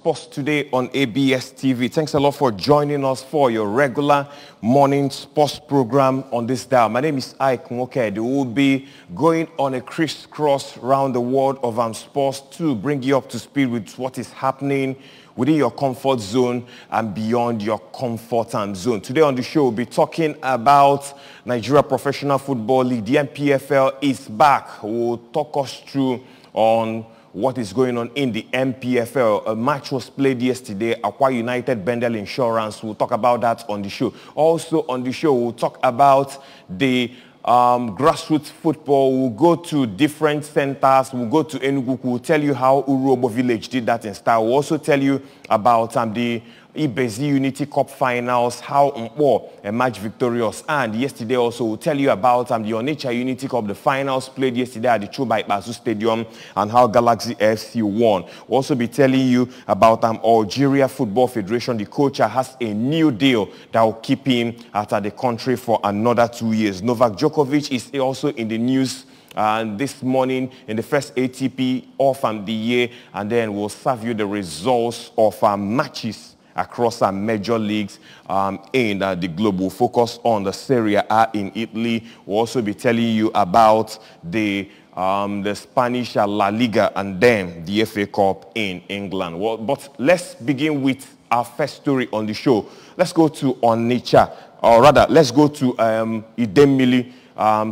Sports Today on ABS TV. Thanks a lot for joining us for your regular morning sports program on this dial. My name is Ike Nwokedi. We will be going on a crisscross around the world of sports to bring you up to speed with what is happening within your comfort zone and beyond your comfort zone. Today on the show, we'll be talking about Nigeria Professional Football League. The NPFL is back. We'll talk us through on what is going on in the NPFL. A match was played yesterday. Akwa United, Bendel Insurance. We'll talk about that on the show. Also on the show, we'll talk about the grassroots football. We'll go to different centers. We'll go to Enugu. We'll tell you how Urobo Village did that in style. We'll also tell you about the Ibezi Unity Cup finals, how Mpo emerged victorious. And yesterday also we'll tell you about the Onitsha Unity Cup, the finals played yesterday at the Chuba Ikpeazu Stadium, and how Galaxy FC won. We'll also be telling you about Algeria Football Federation. The coach has a new deal that will keep him out of the country for another 2 years. Novak Djokovic is also in the news this morning in the first ATP of the year, and then we'll serve you the results of matches across our major leagues in the globe. We'll focus on the Serie A in Italy. We'll also be telling you about the Spanish La Liga and then the FA Cup in England. Well, but let's begin with our first story on the show. Let's go to Onitsha, or rather, let's go to Idemili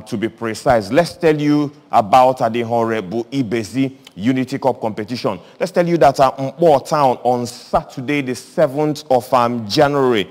to be precise. Let's tell you about the Honorable Ibezi Unity Cup competition. Let's tell you that Mpo Town on Saturday, the 7th of January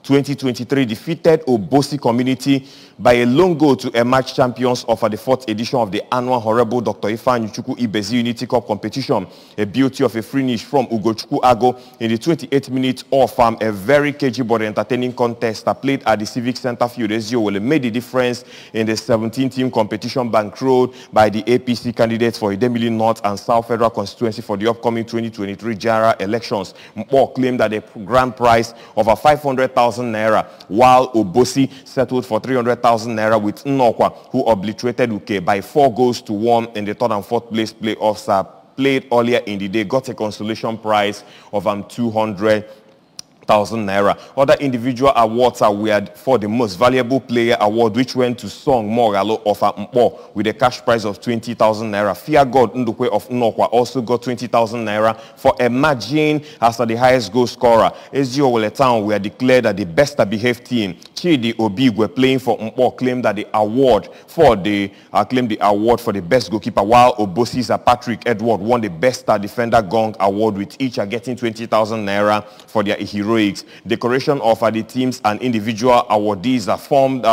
2023, defeated Obosi Community by a lone goal to emerge champions of the 4th edition of the annual Honorable Dr. Ifeanyi Chukwu Ibezi Unity Cup competition. A beauty of a finish from Ugochukwu Ago in the 28th minute of a very cagey but entertaining contest played at the Civic Center Field. Eziowele made the difference in the 17-team competition bankrolled by the APC candidates for Idemili North and South Federal Constituency for the upcoming 2023 general elections. Mpo claimed that the grand prize of 500,000 naira, while Obosi settled for 300,000 naira with Nnokwa, who obliterated Uke by 4-1 in the 3rd and 4th place playoffs played earlier in the day, got a consolation prize of 200,000 naira. Other individual awards were for the most valuable player award, which went to Song Mogalo of Mpo with a cash prize of 20,000 naira. Fear God Ndukwe of Nnokwa also got 20,000 naira for emerging as the highest goal scorer. Eziowele Town were declared the best behaved team. Chidi Obigwe, playing for Mpo, claimed the award for the best goalkeeper, while Obosi's Patrick Edward won the best defender gong award, with each getting 20,000 naira for their heroics. Decoration of the teams and individual awardees formed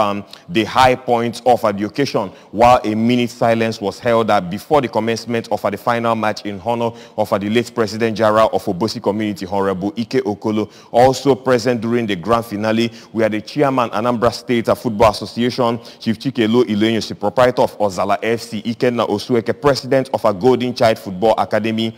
the high points of the occasion, while a minute silence was held before the commencement of the final match in honor of the late President General of Obosi Community, Honorable Ike Okolo. Also present during the grand finale were the chairman, Anambra State Football Association, Chief Chikelo Ilenyosi, proprietor of Ozala FC, Ikenna Osueke, president of a Golden Child Football Academy,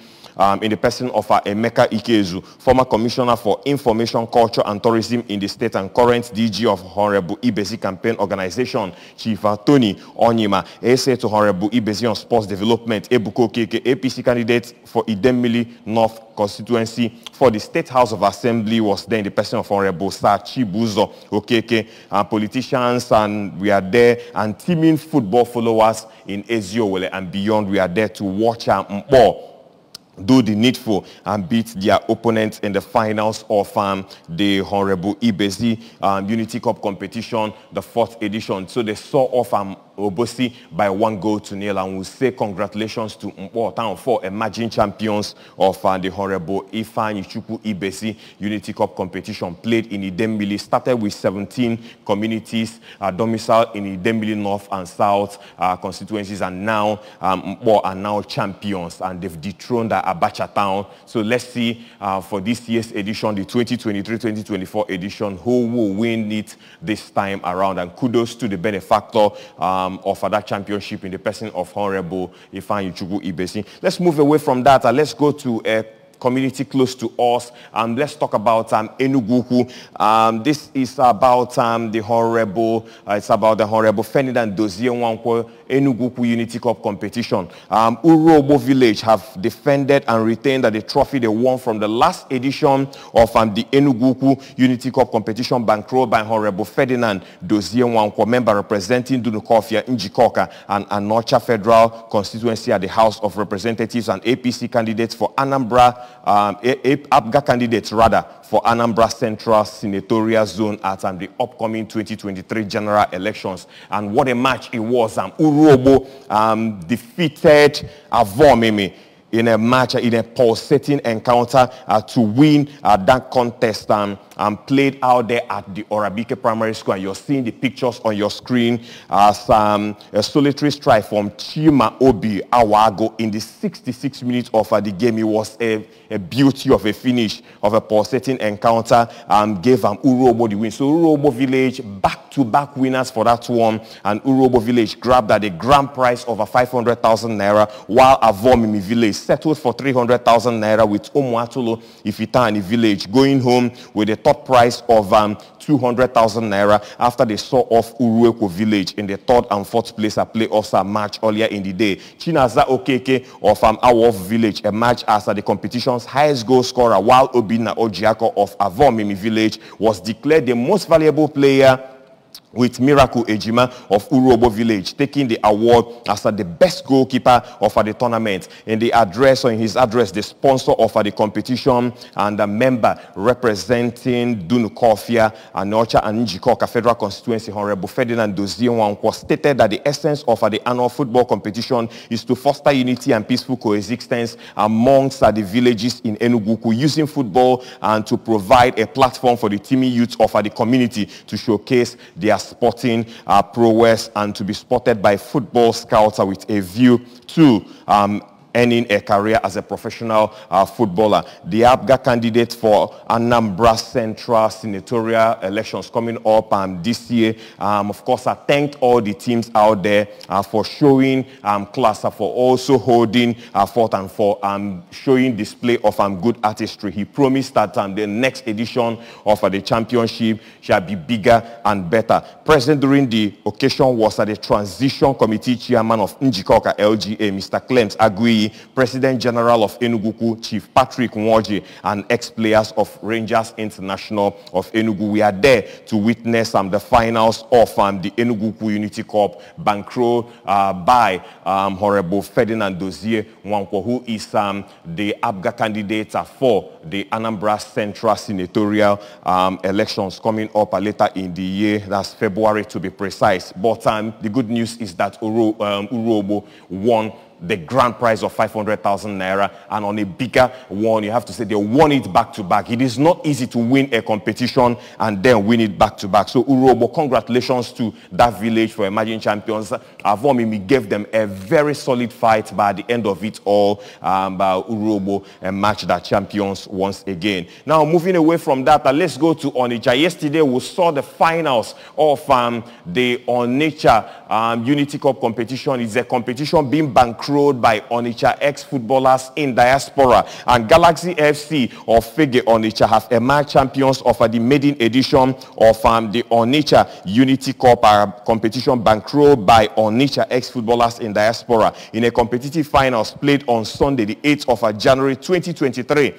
in the person of Emeka Ikezu, former commissioner for information, culture and tourism in the state and current DG of Honorable Ibezi Campaign Organization, Chief Tony Onyima, essay to Honorable Ibezi on sports development, Ebuko Keke, APC candidate for Idemili North constituency for the State House of Assembly was there in the person of Honorable Sachi Buzo Okeke, politicians, and we are there, and teaming football followers in Eziowele and beyond. We are there to watch Mpo do the needful and beat their opponents in the finals of the Honorable Ibezi Unity Cup competition, the 4th edition. So they saw off Obosi by 1-0, and we say congratulations to Mpo Town for emerging champions of the Honorable Ifeanyi Chukwu Ibezi Unity Cup competition played in Idemili. Started with 17 communities domiciled in Idemili North and South constituencies, and now Mpo are now champions, and they've dethroned Abacha Town. So let's see for this year's edition, the 2023-2024 edition, who will win it this time around. And kudos to the benefactor of that championship in the person of Honorable Ifeanyi Chukwu Ibezi. Let's move away from that. Let's go to community close to us. Let's talk about Enugu. This is about the Honorable Ferdinand Dozie Nwankwo Enugu Unity Cup competition. Urobo Village have defended and retained the trophy they won from the last edition of the Enugu Unity Cup competition, bankrolled by Honorable Ferdinand Dozie Nwankwo, member representing Dunukofia, Njikoka, and Anocha Federal Constituency at the House of Representatives, and APC candidates for Anambra, APGA candidates rather, for Anambra Central Senatorial Zone at the upcoming 2023 general elections. And what a match it was. Urobo defeated Avomeme in a match, in a pulsating encounter to win that contest, and played out there at the Orabike Primary School. And you're seeing the pictures on your screen as a solitary strike from Chima Obi Awago in the 66 minutes of the game. It was a beauty of a finish of a pulsating encounter, gave Urobo the win. So Urobo Village back-to-back winners for that one, and Urobo Village grabbed at the grand prize of 500,000 naira, while Avomimi Village settled for 300,000 naira, with Omuatulo Ifitani Village going home with a top prize of 200,000 naira after they saw off Urueko Village in the third and fourth place at playoffs match earlier in the day. Chinaza Okeke of Awof Village emerged as the competition's highest goal scorer, while Obina Ojiako of Avomimi Village was declared the most valuable player, with Miracle Ejima of Urobo Village taking the award as the best goalkeeper of the tournament. In his address, the sponsor of the competition and a member representing Dunukofia, Anocha, and Njikoka Federal Constituency, Honorable Ferdinand Dozie Nwankwo, stated that the essence of the annual football competition is to foster unity and peaceful coexistence amongst the villages in Enugu, using football and to provide a platform for the teaming youth of the community to showcase their sporting prowess and to be spotted by football scouts with a view to earning a career as a professional footballer. The APGA candidate for Anambra Central Senatorial elections coming up this year, of course, I thanked all the teams out there for showing class, for also holding forth, and for showing display of good artistry. He promised that the next edition of the championship shall be bigger and better. Present during the occasion was the Transition Committee Chairman of Njikoka LGA, Mr. Clems Agui, President General of Enugu, Chief Patrick Nwoji, and ex-players of Rangers International of Enugu. We are there to witness the finals of the Enugu Unity Cup, bankrolled by Honorable Ferdinand Dozie Nwankwo, who is the APGA candidate for the Anambra Central Senatorial elections coming up later in the year. That's February to be precise. But the good news is that Urobo won the grand prize of 500,000 naira, and on a bigger one, you have to say they won it back-to-back. It is not easy to win a competition and then win it back-to-back. So Urobo, congratulations to that village for emerging champions. Avomimi gave them a very solid fight, but at the end of it all, Urobo matched their champions once again. Now, moving away from that, let's go to Onitsha. Yesterday, we saw the finals of the Onitsha Unity Cup competition. It's a competition being bankrolled by Onitsha ex-footballers in diaspora, and Galaxy FC of Fege Onitsha have emerged champions of the maiden edition of the Onitsha Unity Cup competition, bankrolled by Onitsha ex-footballers in diaspora in a competitive finals played on Sunday, the 8th of January 2023.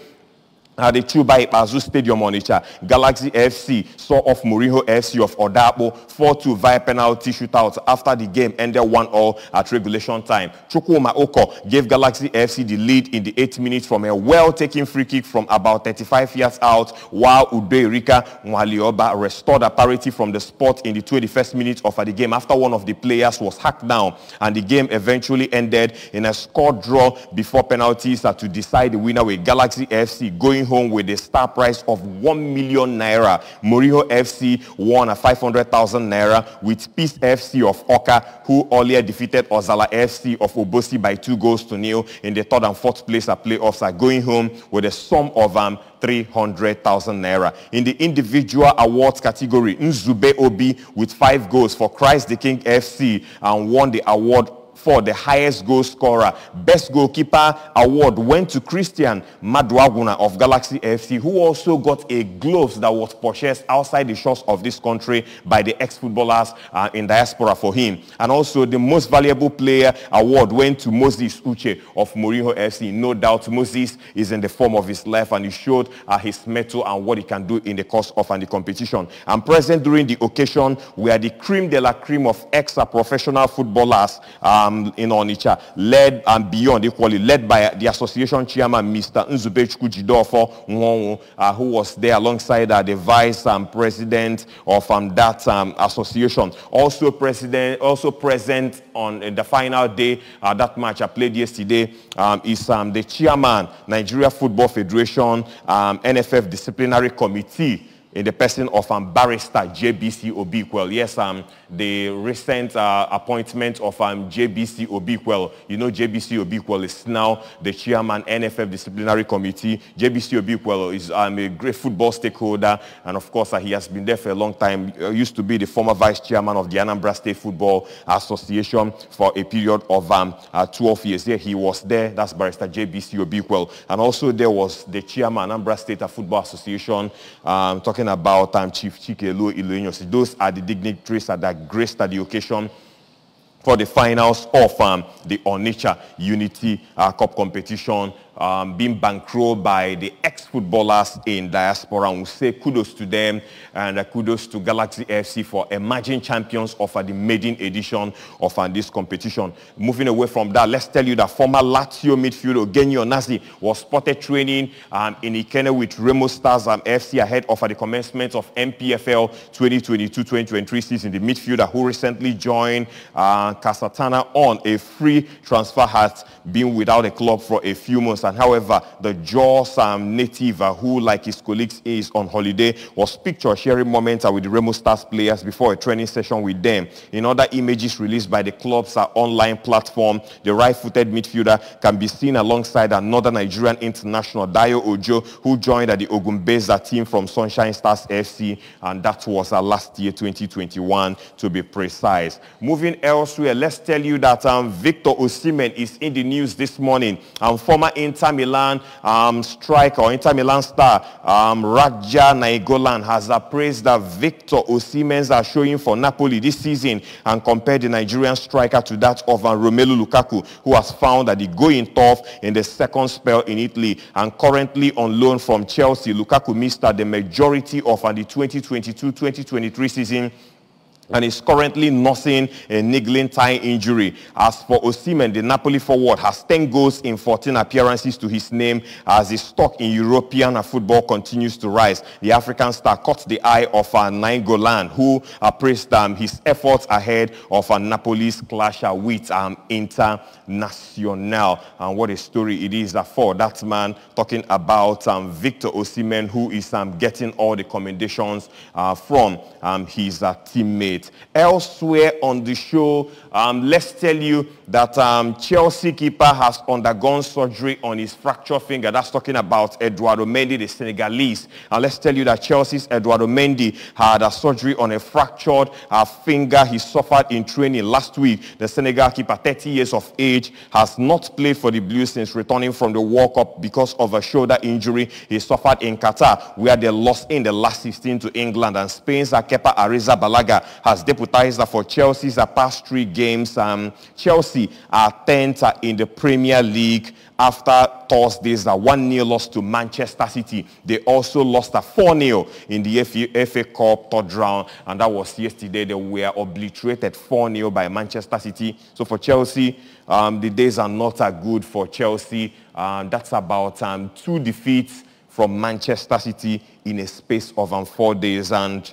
At the Chubai Azu Stadium, Onitsha, Galaxy FC saw off Mourinho FC of Odapo 4-2 via penalty shootout after the game ended 1-1 at regulation time. Chukwuma Oko gave Galaxy FC the lead in the 8th minute from a well-taken free kick from about 35 yards out, while Ude Rika Mwalioba restored a parity from the spot in the 21st minute of the game after one of the players was hacked down, and the game eventually ended in a score draw before penalties to decide the winner, with Galaxy FC going home with a star prize of 1 million naira. Mourinho FC won 500,000 naira, with Peace FC of Oka, who earlier defeated Ozala FC of Obosi by 2-0 in the third and fourth place at playoffs, are going home with a sum of 300,000 naira. In the individual awards category, Nzube Obi with 5 goals for Christ the King FC and won the award for the highest goal scorer. Best goalkeeper award went to Christian Maduaguna of Galaxy FC, who also got a gloves that was purchased outside the shores of this country by the ex-footballers in diaspora for him. And also the most valuable player award went to Moses Uche of Mourinho FC. No doubt Moses is in the form of his life, and he showed his mettle and what he can do in the course of the competition. And present during the occasion were the cream de la cream of ex-professional footballers in Onitsha, led and beyond equally, led by the association chairman, Mr. Nzube Jidofo Nwonwu, who was there alongside the vice president of that association. Also present on the final day, that match I played yesterday, is the chairman, Nigeria Football Federation, NFF Disciplinary Committee, in the person of Barrister JBC Obikwel. Yes, the recent appointment of JBC Obikwel. You know, JBC Obikwel is now the chairman, NFF Disciplinary Committee. JBC Obikwel is a great football stakeholder, and of course, he has been there for a long time. Used to be the former vice chairman of the Anambra State Football Association for a period of 12 years. Here he was there. That's Barrister JBC Obikwel. And also there was the chairman, Anambra State Football Association, talking about Chief Chikelu Iluenyosi. Those are the dignitaries that graced at the occasion for the finals of the Onitsha Unity Cup competition, being bankrolled by the ex-footballers in diaspora. And we say kudos to them, and kudos to Galaxy FC for emerging champions of the maiden edition of this competition. Moving away from that, let's tell you that former Lazio midfielder Eugenio Onasi was spotted training in Ikene with Remo Stars FC ahead of the commencement of MPFL 2022-2023 season. The midfielder, who recently joined Casatana on a free transfer, has been without a club for a few months. And however, the Jaws native, who like his colleagues is on holiday, was picture sharing moments with the Remo Stars players before a training session with them. In other images released by the club's online platform, the right-footed midfielder can be seen alongside another Nigerian international, Dayo Ojo, who joined the Ogunbeza team from Sunshine Stars FC, and that was last year, 2021 to be precise. Moving elsewhere, let's tell you that Victor Osimhen is in the news this morning. Former Inter Milan striker, or Inter Milan star, Raja Nainggolan, has praised Victor Osimhen's showing for Napoli this season and compared the Nigerian striker to that of Romelu Lukaku, who has found that he going tough in the second spell in Italy and currently on loan from Chelsea. Lukaku missed the majority of the 2022-2023 season and is currently nursing a niggling thigh injury. As for Osimhen, the Napoli forward has 10 goals in 14 appearances to his name as his stock in European football continues to rise. The African star caught the eye of Nainggolan, who praised his efforts ahead of Napoli's clash with Internacional. And what a story it is for that man, talking about Victor Osimhen, who is getting all the commendations from his teammates. Elsewhere on the show, let's tell you that Chelsea keeper has undergone surgery on his fractured finger. That's talking about Eduardo Mendy, the Senegalese. And let's tell you that Chelsea's Eduardo Mendy had a surgery on a fractured finger he suffered in training last week. The Senegal keeper, 30 years of age, has not played for the Blues since returning from the World Cup because of a shoulder injury he suffered in Qatar, where they lost in the last 16 to England. And Spain's Kepa Arrizabalaga has deputized for Chelsea's past 3 games. Chelsea are 10th in the Premier League after Thursday's 1-0 loss to Manchester City. They also lost 4-0 in the FA Cup third round, and that was yesterday. They were obliterated 4-0 by Manchester City. So for Chelsea, the days are not good for Chelsea. That's about 2 defeats from Manchester City in a space of 4 days, and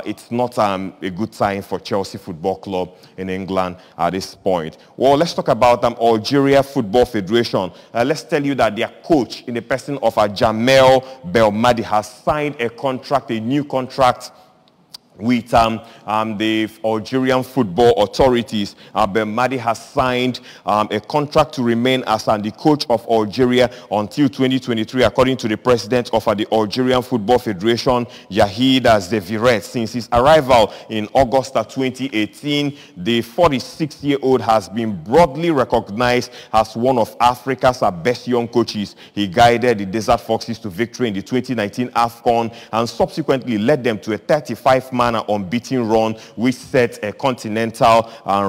it's not a good sign for Chelsea Football Club in England at this point. Well, let's talk about Algeria Football Federation. Let's tell you that their coach, in the person of Jamel Belmadi, has signed a contract, a new contract with the Algerian football authorities. Belmadi has signed a contract to remain as the coach of Algeria until 2023, according to the president of the Algerian Football Federation, Yahid Zeviret. Since his arrival in August 2018, the 46-year-old has been broadly recognized as one of Africa's best young coaches. He guided the Desert Foxes to victory in the 2019 AFCON and subsequently led them to a 35-man unbeaten run, which set a continental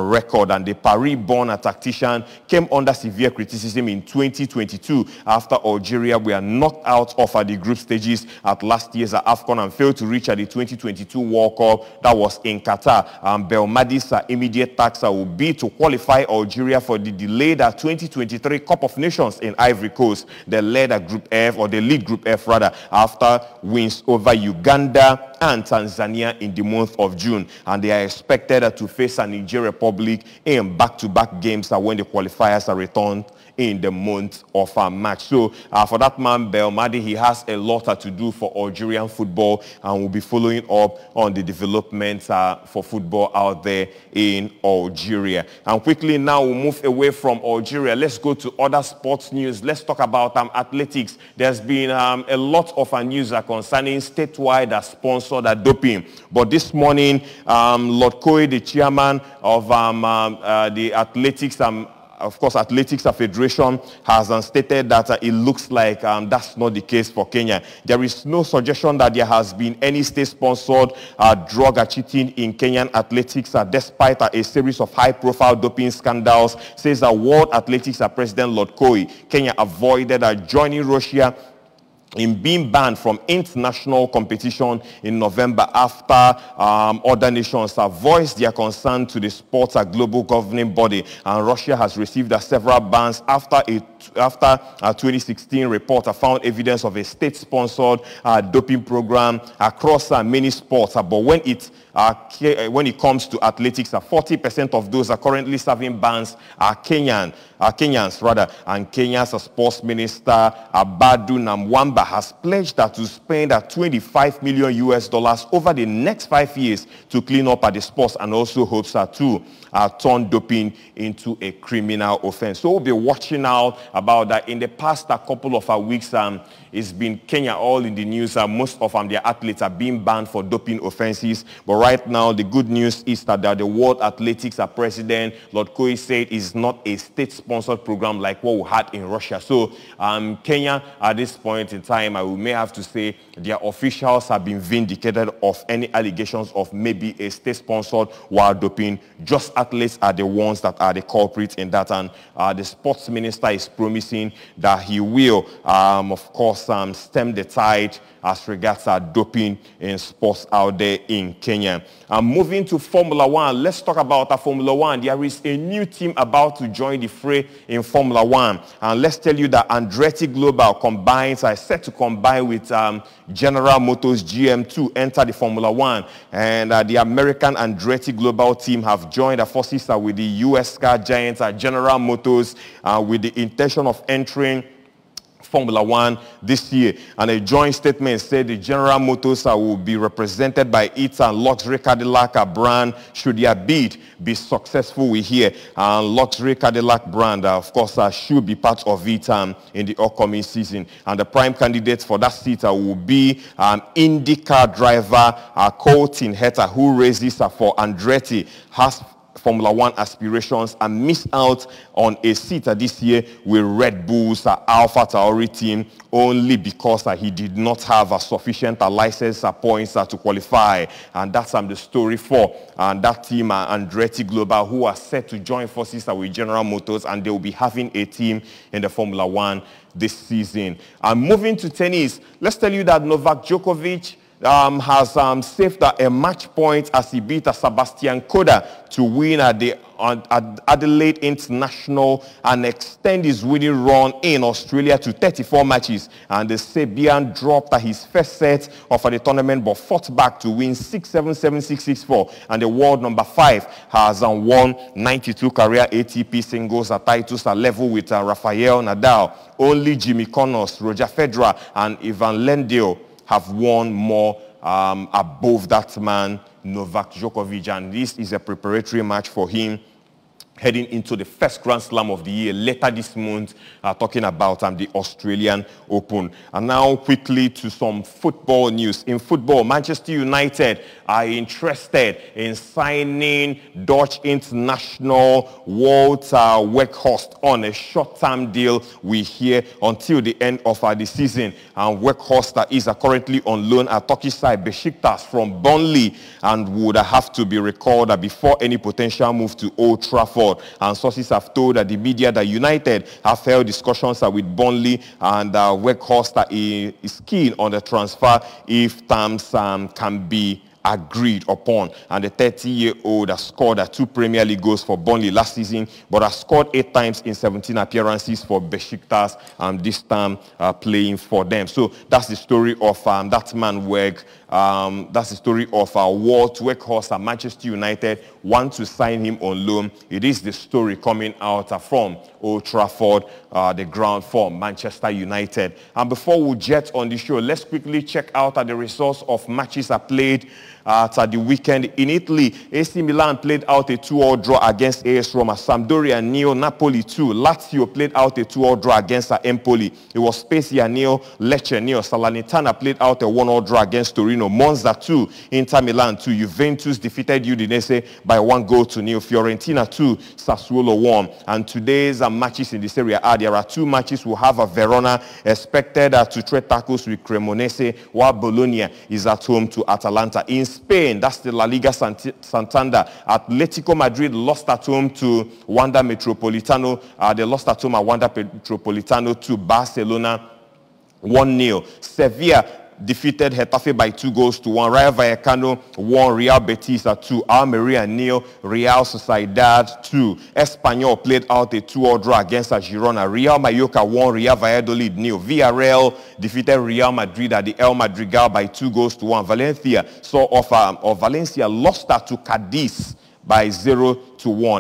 record. And the Paris-born tactician came under severe criticism in 2022 after Algeria were knocked out of the group stages at last year's AFCON and failed to reach the 2022 World Cup that was in Qatar. Belmadi's immediate task will be to qualify Algeria for the delayed 2023 Cup of Nations in Ivory Coast. They led Group F, or they lead Group F rather, after wins over Uganda and Tanzania in the month of June, and they are expected to face Niger Republic in back-to-back games when the qualifiers are returned in the month of March. So for that man, Belmadi, he has a lot to do for Algerian football and will be following up on the developments for football out there in Algeria. And quickly now we'll move away from Algeria. Let's go to other sports news. Let's talk about athletics. There's been a lot of news concerning statewide sponsored doping. But this morning, Lord Koy, the chairman of the athletics of course, Athletics Federation has stated that it looks like that's not the case for Kenya. There is no suggestion that there has been any state-sponsored drug cheating in Kenyan athletics, despite a series of high-profile doping scandals, says World Athletics President Lord Koy. Kenya avoided joining Russia in being banned from international competition in November after other nations have voiced their concern to the sports global governing body, and Russia has received several bans after a 2016 report found evidence of a state-sponsored doping program across many sports. But when it comes to athletics, 40% of those are currently serving bans are Kenyans rather, and Kenya's sports minister Abadu Namwamba has pledged to spend $25 million over the next 5 years to clean up the sports, and also hopes to turn doping into a criminal offense. So we'll be watching out about that. In the past couple of weeks, it's been Kenya all in the news. Most of their athletes are being banned for doping offenses. But right now, the good news is that the World Athletics president, Lord Koy, said is not a state-sponsored program like what we had in Russia. So Kenya, at this point in time, we may have to say their officials have been vindicated of any allegations of maybe a state-sponsored wild doping. Just athletes are the ones that are the culprits in that, and the sports minister is promising that he will, of course, stem the tide as regards doping in sports out there in Kenya. Moving to Formula One, let's talk about Formula One. There is a new team about to join the fray in Formula One, and let's tell you that Andretti Global is set to combine with General Motors GM to enter the Formula One, and the American Andretti Global team have joined forces with the US car giant General Motors with the intention of entering Formula One this year. And a joint statement said the General Motors will be represented by its luxury Cadillac brand should their bid be successful. We hear luxury Cadillac brand, of course, should be part of it in the upcoming season. And the prime candidate for that seat will be IndyCar driver Colton Herta, who races for Andretti, has Formula One aspirations and missed out on a seat this year with Red Bull's Alpha Tauri team only because he did not have sufficient license points to qualify. And that's the story for that team, Andretti Global, who are set to join forces with General Motors, and they will be having a team in the Formula One this season. And moving to tennis, let's tell you that Novak Djokovic has saved a match point as he beat Sebastian Korda to win at the Adelaide International and extend his winning run in Australia to 34 matches. And the Serbian dropped his first set of the tournament but fought back to win 6-7, 7-6, 6-4. And the world number 5 has won 92 career ATP singles titles at level with Rafael Nadal. Only Jimmy Connors, Roger Federer, and Ivan Lendl have won more above that man Novak Djokovic, and this is a preparatory match for him heading into the first Grand Slam of the year later this month, talking about the Australian Open. And now quickly to some football news. In football, Manchester United are interested in signing Dutch international Walter Weghorst on a short-term deal, we hear, until the end of the season. And Weghorst is currently on loan at Turkish side Besiktas from Burnley and would have to be recalled before any potential move to Old Trafford. And sources have told the media that United have held discussions with Burnley, and Weghorst is keen on the transfer if terms can be agreed upon. And the 30-year-old has scored 2 Premier League goals for Burnley last season, but has scored 8 times in 17 appearances for Besiktas, and this time playing for them. So that's the story of that man that's the story of Walt Weghorst at Manchester United want to sign him on loan. It is the story coming out from Old Trafford, the ground for Manchester United. And before we jet on the show, let's quickly check out the results of matches played at the weekend. In Italy, AC Milan played out a 2-2 draw against AS Roma. Sampdoria 0, Napoli 2. Lazio played out a 2-2 draw against Empoli. It was Spezia 0, Lecce 0. Salernitana played out a 1-1 draw against Torino. Monza 2, Inter Milan 2. Juventus defeated Udinese by 1-0. Fiorentina 2, Sassuolo 1. And today's matches in this area there are 2 matches. We'll have Verona expected to trade tackles with Cremonese, while Bologna is at home to Atalanta. In Spain, that's the La Liga Santander. Atletico Madrid lost at home to Wanda Metropolitano. They lost at home at Wanda Metropolitano to Barcelona 1-0. Sevilla defeated Getafe by 2-1. Rayo Vallecano 1, Real Betis 2, Almeria 0, Real Sociedad 2. Espanyol played out a 2-2 draw against Girona. Real Mallorca 1, Real Valladolid 0. Villarreal defeated Real Madrid at the El Madrigal by 2-1. Valencia lost to Cadiz by 0-1.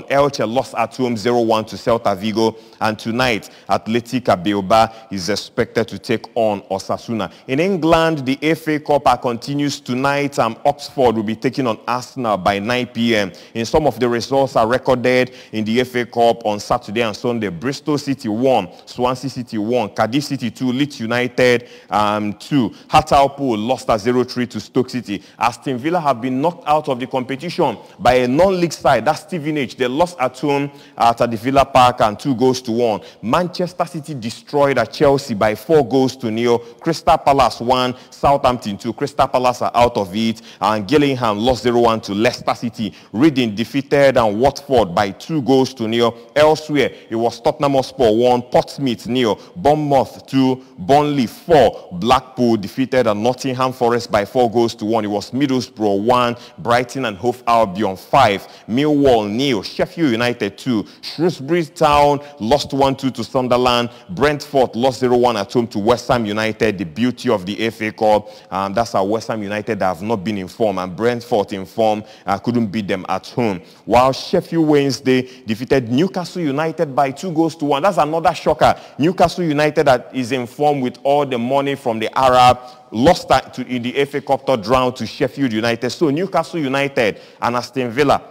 Elche lost at home 0-1 to Celta Vigo. And tonight, Athletic Bilbao is expected to take on Osasuna. In England, the FA Cup continues tonight. Oxford will be taking on Arsenal by 9 p.m. In some of the results are recorded in the FA Cup on Saturday and Sunday. Bristol City 1, Swansea City 1, Cardiff City 2, Leeds United 2. Hartlepool lost at 0-3 to Stoke City. Aston Villa have been knocked out of the competition by a non-league side, that's Stevenage. They lost at home at the Villa Park and 2-1. Manchester City destroyed Chelsea by 4-0. Crystal Palace 1, Southampton 2. Crystal Palace are out of it, and Gillingham lost 0-1 to Leicester City. Reading defeated Watford by 2-0. Elsewhere, it was Tottenham Hotspur 1, Portsmouth 0, Bournemouth 2, Burnley 4. Blackpool defeated Nottingham Forest by 4-1. It was Middlesbrough 1, Brighton and Hove Albion 5, Millwall 0, Sheffield United 2, Shrewsbury Town lost 1-2 to Sunderland, Brentford lost 0-1 at home to West Ham United. The beauty of the FA Cup, that's how West Ham United have not been in form, and Brentford in form couldn't beat them at home. While Sheffield Wednesday defeated Newcastle United by 2-1. That's another shocker. Newcastle United that is in form with all the money from the Arab lost in the FA Cup third round to Sheffield United. So Newcastle United and Aston Villa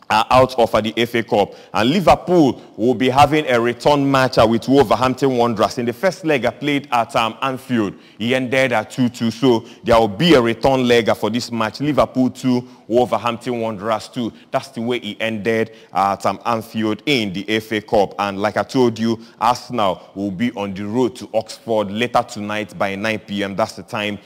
are out of the FA Cup. And Liverpool will be having a return match with Wolverhampton Wanderers. In the first leg played at Anfield, he ended at 2-2. So there will be a return leg for this match. Liverpool 2, Wolverhampton Wanderers 2. That's the way he ended at Anfield in the FA Cup. And like I told you, Arsenal will be on the road to Oxford later tonight by 9 p.m. That's the time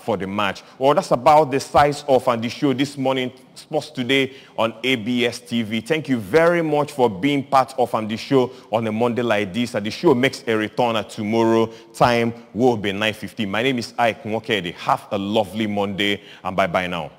for the match. Well, that's about the size of the show this morning. Sports Today on ABS TV. Thank you very much for being part of the show on a Monday like this. The show makes a return tomorrow. Time will be 9:15. My name is Ike Nwokedi. Have a lovely Monday, and bye-bye now.